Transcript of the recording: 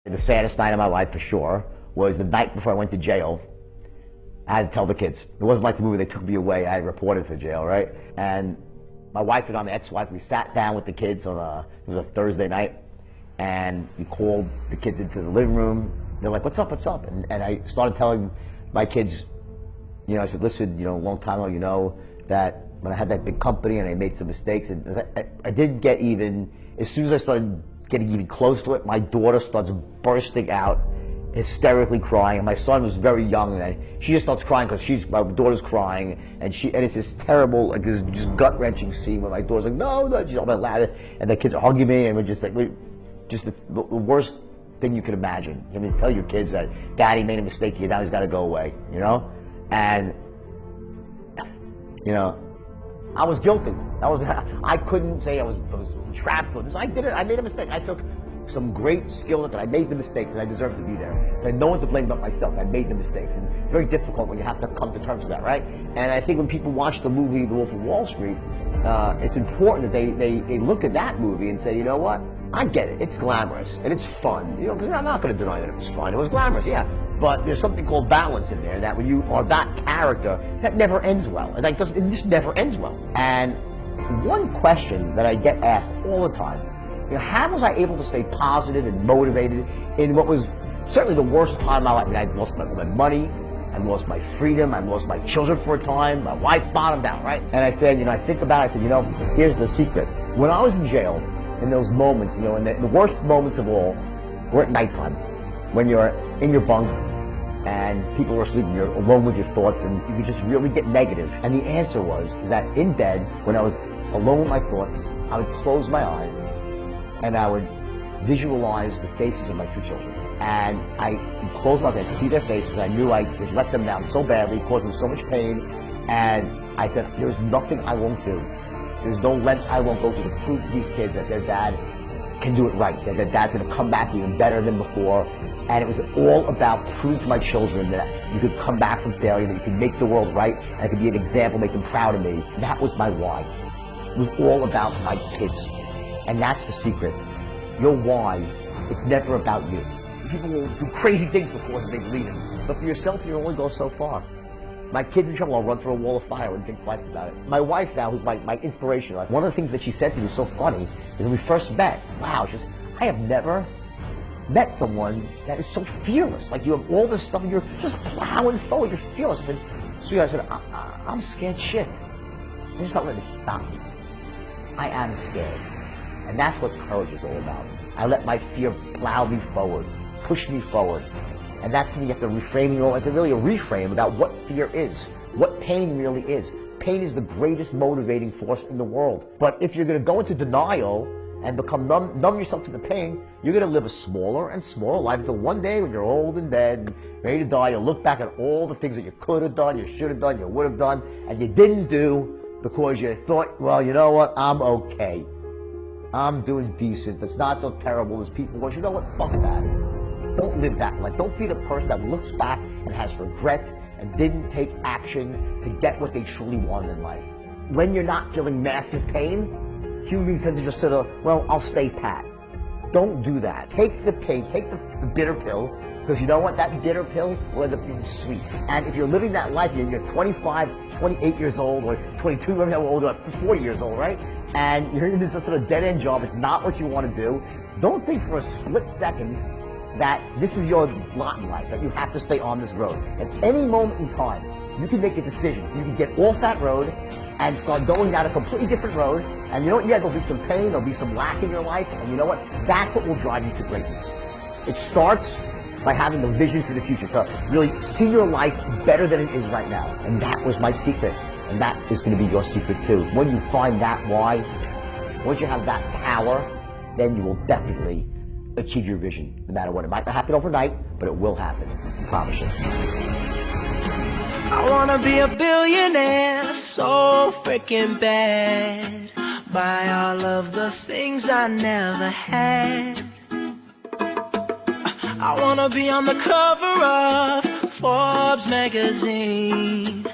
The saddest night of my life, for sure, was the night before I went to jail. I had to tell the kids. It wasn't like the movie, they took me away, I had reported for jail, right? And my wife and my ex-wife, we sat down with the kids on it was a Thursday night, and we called the kids into the living room. They're like, what's up, what's up? And I started telling my kids, I said, listen, a long time ago, that when I had that big company and I made some mistakes, and I didn't get even, as soon as I started getting even close to it, my daughter starts bursting out, hysterically crying, and my son was very young, and she just starts crying because my daughter's crying, and it's this terrible, like this just gut-wrenching scene where my daughter's like, no, she's all that loud, and the kids are hugging me, and we're just like, just the worst thing you could imagine. I mean, tell your kids that daddy made a mistake here, now he's got to go away, and I was guilty. I couldn't say I was trapped with this. I did it. I made a mistake. I took some great skill that I made the mistakes, and I deserve to be there. I had no one to blame but myself. I made the mistakes, and it's very difficult when you have to come to terms with that, right? And I think when people watch the movie The Wolf of Wall Street, it's important that they look at that movie and say, you know what? I get it. It's glamorous and it's fun. Because I'm not going to deny that it was fun. It was glamorous, yeah. But there's something called balance in there, that when you are that character, that never ends well. It just never ends well. And one question that I get asked all the time, how was I able to stay positive and motivated in what was certainly the worst time of my life? I mean, I lost my money, I lost my freedom, I lost my children for a time, my wife bottomed out, right? And I said, I think about it, I said, here's the secret. When I was in jail, in those moments, and the worst moments of all were at nighttime, when you're in your bunk and people are sleeping, you're alone with your thoughts, and you could just really get negative. And the answer was that in bed, when I was alone with my thoughts, I would close my eyes and I would visualize the faces of my two children. And I would close my eyes, I'd see their faces, I knew I had let them down so badly, caused them so much pain, and I said, there's nothing I won't do. There's no length I won't go to prove to these kids that their dad can do it right, that their dad's going to come back even better than before. And it was all about proving to my children that you could come back from failure, that you could make the world right, and I could be an example, make them proud of me. That was my why. It was all about my kids. And that's the secret. Your why, it's never about you. People will do crazy things for causes they believe in. But for yourself, you only go so far. My kid's in trouble, I'll run through a wall of fire, I wouldn't think twice about it. My wife now, who's my inspiration, like one of the things that she said to me was so funny, is when we first met, wow, she says, I have never met someone that is so fearless. Like you have all this stuff and you're just plowing forward, you're fearless. I said, sweetheart, I said, I'm scared shit. I'm just not letting it stop me. I am scared. And that's what courage is all about. I let my fear plow me forward, push me forward. And that's when you have to reframe it's really a reframe about what fear is, what pain really is. Pain is the greatest motivating force in the world. But if you're going to go into denial and become numb yourself to the pain, you're going to live a smaller and smaller life until one day when you're old in bed, ready to die, you'll look back at all the things that you could have done, you should have done, you would have done, and you didn't do because you thought, well, you know what, I'm okay. I'm doing decent. It's not so terrible as people go, you know what, fuck that. Don't live that life. Don't be the person that looks back and has regret and didn't take action to get what they truly wanted in life. When you're not feeling massive pain, human beings tend to just sort of, well, I'll stay pat. Don't do that. Take the pain, take the bitter pill, because you know what? That bitter pill will end up being sweet. And if you're living that life, you're 25, 28 years old, or 22, whatever how old, or 40 years old, right? And you're in this sort of dead-end job. It's not what you want to do. Don't think for a split second that this is your lot in life, that you have to stay on this road. At any moment in time, you can make a decision. You can get off that road and start going down a completely different road. And you know what? Yeah, there'll be some pain, there'll be some lack in your life, and you know what? That's what will drive you to greatness. It starts by having the visions for the future, to really see your life better than it is right now. And that was my secret. And that is going to be your secret too. When you find that why, once you have that power, then you will definitely achieve your vision, no matter what. It might not happen overnight, but it will happen. I promise you. I wanna be a billionaire so freaking bad. Buy all of the things I never had. I wanna be on the cover of Forbes magazine.